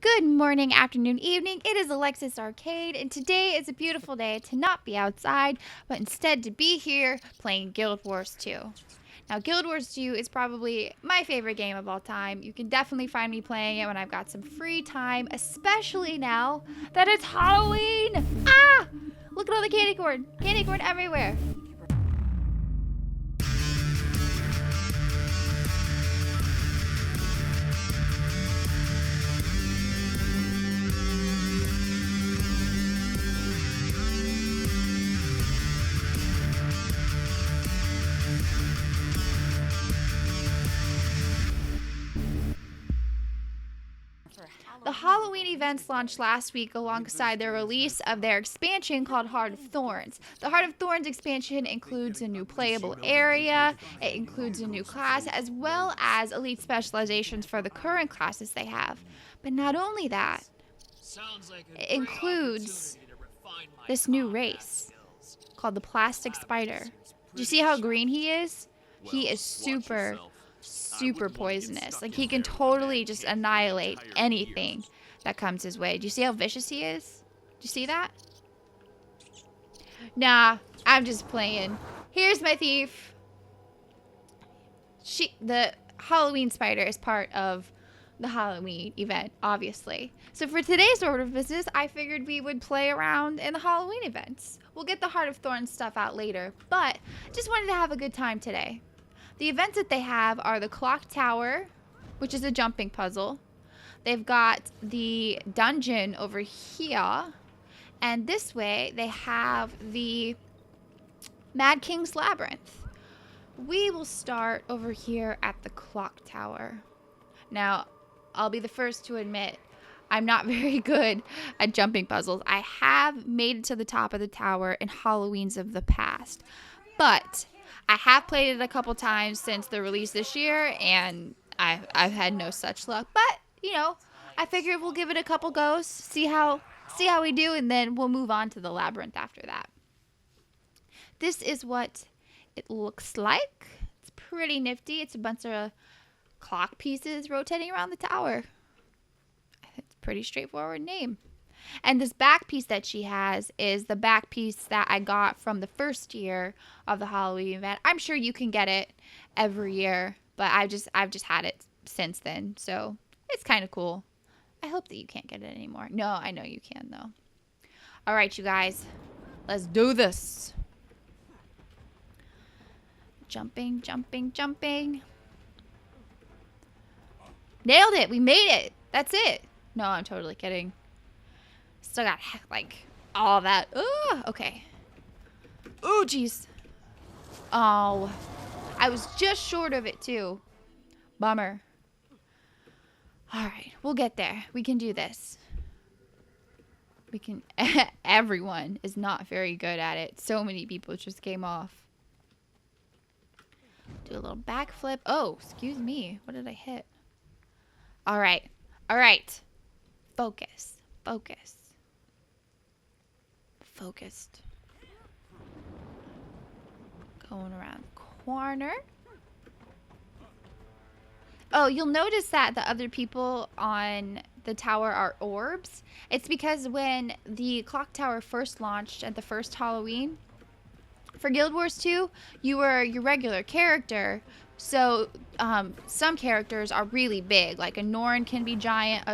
Good morning, afternoon, evening. It is Alexis Arcade, and today is a beautiful day to not be outside, but instead to be here playing Guild Wars 2. Now, Guild Wars 2 is probably my favorite game of all time. You can definitely find me playing it when I've got some free time, especially now that it's Halloween. Ah! Look at all the candy corn. Candy corn everywhere. The Halloween events launched last week alongside the release of their expansion called Heart of Thorns. The Heart of Thorns expansion includes a new playable area, it includes a new class, as well as elite specializations for the current classes they have. But not only that, it includes this new race called the Plastic Spider. Do you see how green he is? He is super poisonous. Like, he can totally just annihilate anything that comes his way. Do you see how vicious he is? Do you see that? Nah, I'm just playing. Here's my thief. The Halloween spider is part of the Halloween event, obviously. So for today's order of business, I figured we would play around in the Halloween events. We'll get the Heart of Thorns stuff out later, but just wanted to have a good time today. The events that they have are the Clock Tower, which is a jumping puzzle. They've got the dungeon over here. And this way, they have the Mad King's Labyrinth. We will start over here at the Clock Tower. Now, I'll be the first to admit, I'm not very good at jumping puzzles. I have made it to the top of the tower in Halloweens of the past. But I have played it a couple times since the release this year, and I've had no such luck. But, you know, I figured we'll give it a couple goes, see how we do, and then we'll move on to the labyrinth after that. This is what it looks like. It's pretty nifty. It's a bunch of clock pieces rotating around the tower. It's a pretty straightforward name. And this back piece that she has is the back piece that I got from the first year of the Halloween event. I'm sure you can get it every year, but I've just had it since then, so it's kind of cool. I hope that you can't get it anymore. No, I know you can though. All right, you guys, let's do this. Jumping, jumping, jumping. Nailed it. We made it. That's it. No, I'm totally kidding. Still got, like, all that. Ooh, okay. Ooh, jeez. Oh. I was just short of it, too. Bummer. Alright, we'll get there. We can do this. We can... Everyone is not very good at it. So many people just came off. Do a little backflip. Oh, excuse me. What did I hit? Alright. Alright. Focus. Focus. Focused. Going around the corner. Oh, you'll notice that the other people on the tower are orbs. It's because when the clock tower first launched at the first Halloween, for Guild Wars 2, you were your regular character. So some characters are really big. Like a Norn can be giant.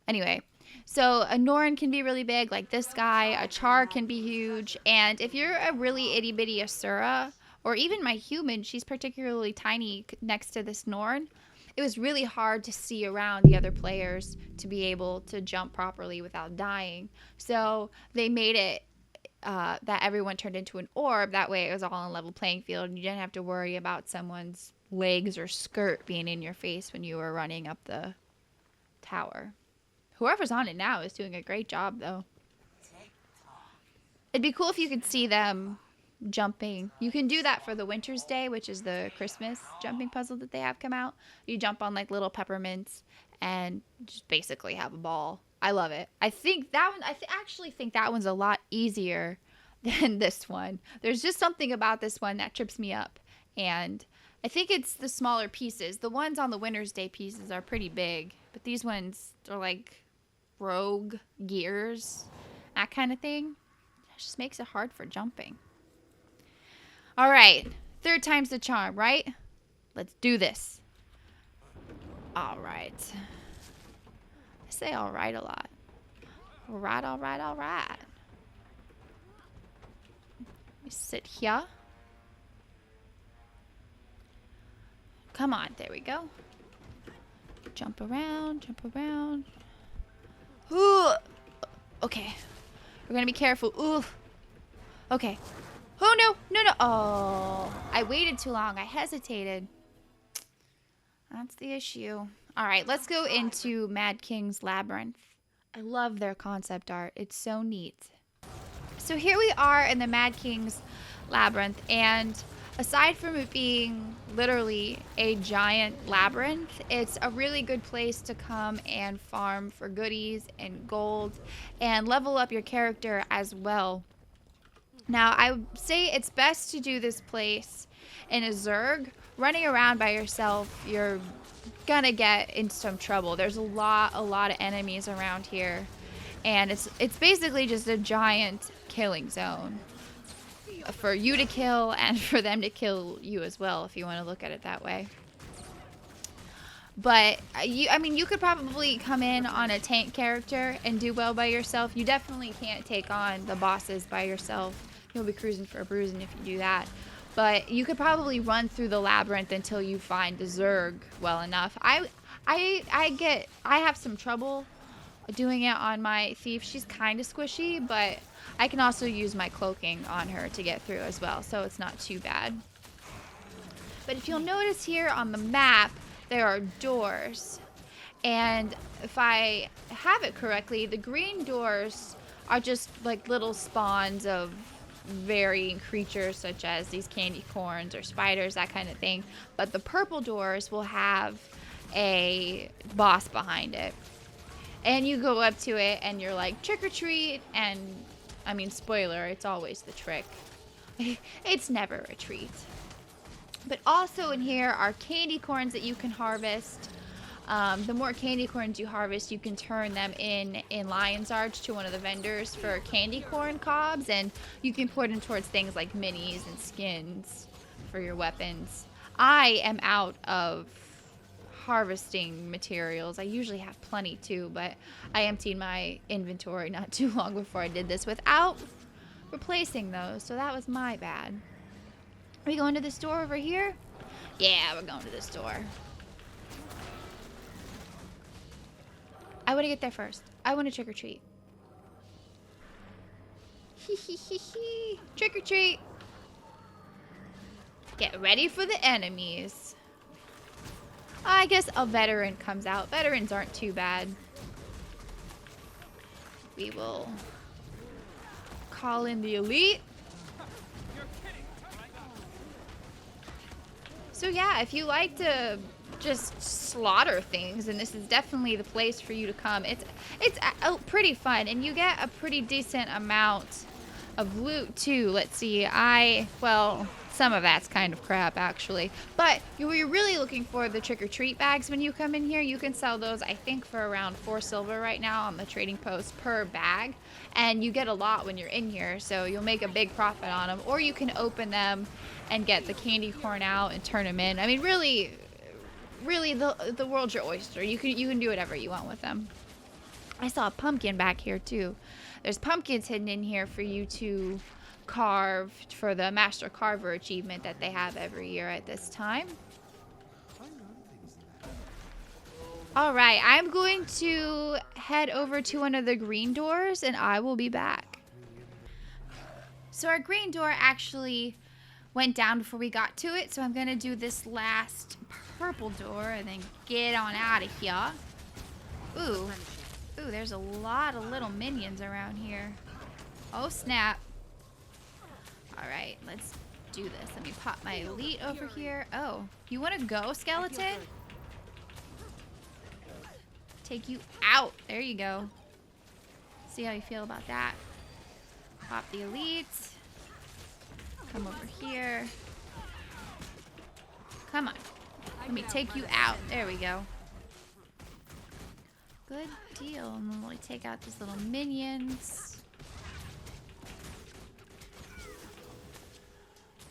Anyway, so a Norn can be really big, like this guy. A Char can be huge. And if you're a really itty-bitty Asura, or even my human, she's particularly tiny next to this Norn, it was really hard to see around the other players to be able to jump properly without dying. So they made it that everyone turned into an orb. That way it was all on a level playing field, and you didn't have to worry about someone's legs or skirt being in your face when you were running up the tower. Whoever's on it now is doing a great job, though. It'd be cool if you could see them jumping. You can do that for the Winter's Day, which is the Christmas jumping puzzle that they have come out. You jump on like little peppermints and just basically have a ball. I love it. I think that one, actually think that one's a lot easier than this one. There's just something about this one that trips me up, and I think it's the smaller pieces. The ones on the Winter's Day pieces are pretty big, but these ones are like rogue gears, that kind of thing. It just makes it hard for jumping. All right, 3rd time's the charm, right? Let's do this. All right. I say all right a lot. All right, all right, all right. We sit here. Come on, there we go. Jump around, jump around. Ooh. Okay. We're gonna be careful. Ooh. Okay. Oh, no, no, no. Oh, I waited too long. I hesitated. That's the issue. All right, let's go into Mad King's Labyrinth. I love their concept art. It's so neat. So here we are in the Mad King's Labyrinth, and aside from it being literally a giant labyrinth, it's a really good place to come and farm for goodies and gold and level up your character as well. Now, I would say it's best to do this place in a Zerg. Running around by yourself, you're gonna get in some trouble. There's a lot of enemies around here, and it's basically just a giant killing zone for you to kill and for them to kill you as well, if you want to look at it that way. But I mean, you could probably come in on a tank character and do well by yourself. You definitely can't take on the bosses by yourself. You'll be cruising for a bruising if you do that. But you could probably run through the labyrinth until you find the Zerg well enough. I have some trouble doing it on my thief. She's kind of squishy, but I can also use my cloaking on her to get through as well, so it's not too bad. But if you'll notice here on the map, there are doors. And if I have it correctly, the green doors are just like little spawns of varying creatures, such as these candy corns or spiders, that kind of thing. But the purple doors will have a boss behind it. And you go up to it and you're like, trick or treat. And I mean, spoiler, it's always the trick. It's never a treat. But also in here are candy corns that you can harvest. The more candy corns you harvest, you can turn them in Lion's Arch to one of the vendors for candy corn cobs, and you can put them towards things like minis and skins for your weapons. I am out of harvesting materials. I usually have plenty too, but I emptied my inventory not too long before I did this without replacing those, so that was my bad. Are we going to the store over here? Yeah, we're going to the store. I want to get there first. I want to trick or treat. Trick or treat. Get ready for the enemies. I guess a veteran comes out. Veterans aren't too bad. We will call in the elite. So yeah, if you like to just slaughter things, and this is definitely the place for you to come. It's pretty fun, and you get a pretty decent amount of loot too. Let's see, well, some of that's kind of crap actually, but you're really looking for the trick-or-treat bags when you come in here. You can sell those, I think, for around 4 silver right now on the trading post per bag, and you get a lot when you're in here, so you'll make a big profit on them. Or you can open them and get the candy corn out and turn them in. I mean, really the world's your oyster. You can do whatever you want with them. I saw a pumpkin back here too. There's pumpkins hidden in here for you to carve for the Master Carver achievement that they have every year at this time. Alright, I'm going to head over to one of the green doors and I will be back. So our green door actually went down before we got to it, so I'm going to do this last purple door and then get on out of here. Ooh, there's a lot of little minions around here. Oh, snap. Alright, let's do this. Let me pop my elite over here. Oh, you want to go, skeleton? Take you out. There you go. See how you feel about that. Pop the elite. Come over here. Come on. Let me take you out. There we go. Good deal. And then we take out these little minions.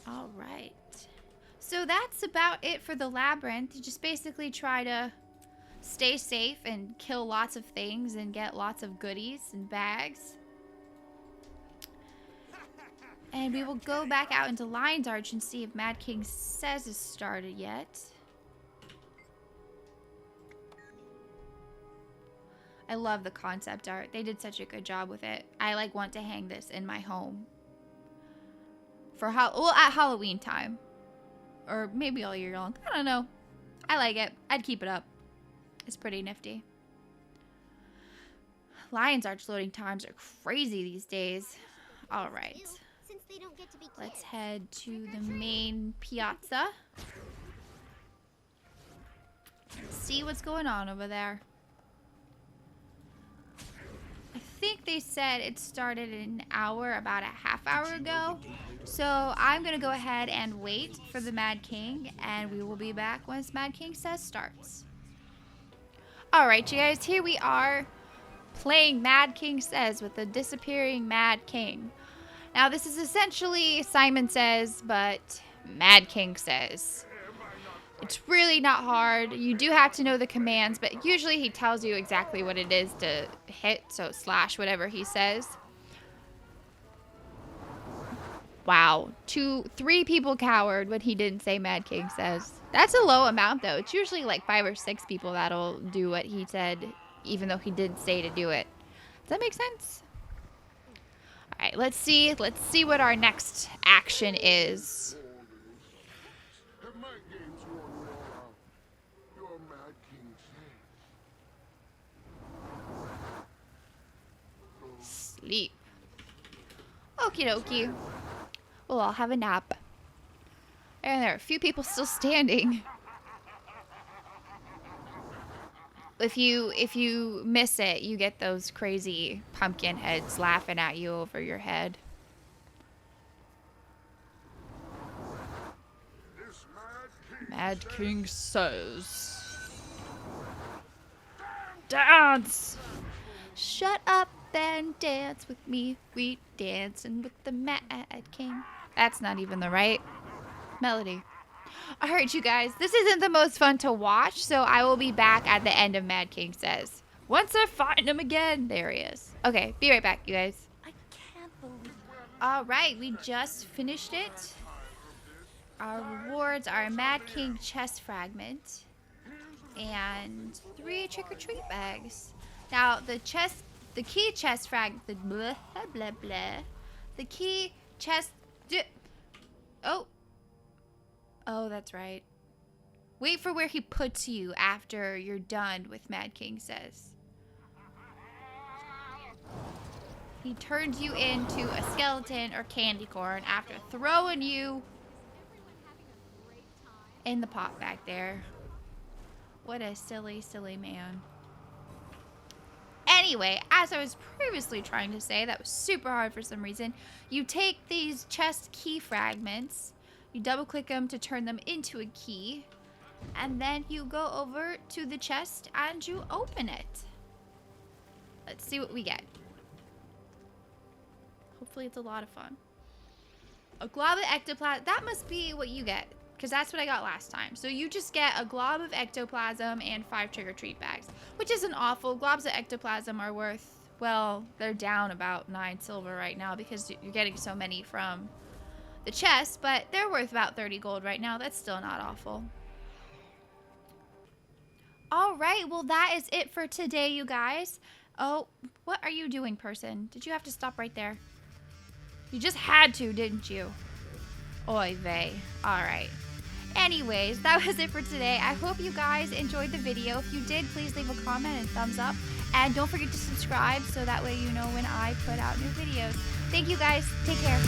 All right. So that's about it for the labyrinth. You just basically try to stay safe and kill lots of things and get lots of goodies and bags. And we will go back out into Lion's Arch and see if Mad King says it's started yet. I love the concept art. They did such a good job with it. I like want to hang this in my home. For at Halloween time. Or maybe all year long. I don't know. I like it. I'd keep it up. It's pretty nifty. Lion's Arch loading times are crazy these days. Alright. Let's head to the main piazza. See what's going on over there. I think they said it started an hour, about a half hour ago. So I'm going to go ahead and wait for the Mad King, and we will be back once Mad King says starts. Alright, you guys, here we are playing Mad King Says with the disappearing Mad King. Now, this is essentially Simon Says, but Mad King Says. It's really not hard. You do have to know the commands, but usually he tells you exactly what it is to hit, so slash whatever he says. Wow. 3 people cowered when he didn't say Mad King Says. That's a low amount, though. It's usually like 5 or 6 people that'll do what he said, even though he didn't say to do it. Does that make sense? All right, let's see what our next action is. Sleep. Okie dokie. We'll all have a nap. And there are a few people still standing. If you miss it, you get those crazy pumpkin heads laughing at you over your head. Mad King Says. Dance! Shut up and dance with me. We dancing with the Mad King. That's not even the right melody. Alright, you guys, this isn't the most fun to watch, so I will be back at the end of Mad King Says. Once I find him again. There he is. Okay, be right back, you guys. I can't believe. Alright, we just finished it. Our rewards are a Mad King chest fragment and 3 trick-or-treat bags. Now, the key chest fragment, the key chest, oh, that's right. Wait for where he puts you after you're done with Mad King Says. He turns you into a skeleton or candy corn after throwing you in the pot back there. What a silly, silly man. Anyway, as I was previously trying to say, that was super hard for some reason. You take these chest key fragments, you double click them to turn them into a key, and then you go over to the chest and you open it. Let's see what we get. Hopefully it's a lot of fun. A glob of ectoplasm, that must be what you get, because that's what I got last time. So you just get a glob of ectoplasm and 5 trick-or-treat bags, which isn't awful. Globs of ectoplasm are worth, well, they're down about 9 silver right now because you're getting so many from the chest, but they're worth about 30 gold right now. That's still not awful. All right, well, that is it for today, you guys. Oh, what are you doing, person? Did you have to stop right there? You just had to, didn't you? Oy vey. All right. Anyways, that was it for today. I hope you guys enjoyed the video. If you did, please leave a comment and thumbs up. And don't forget to subscribe so that way you know when I put out new videos. Thank you guys. Take care.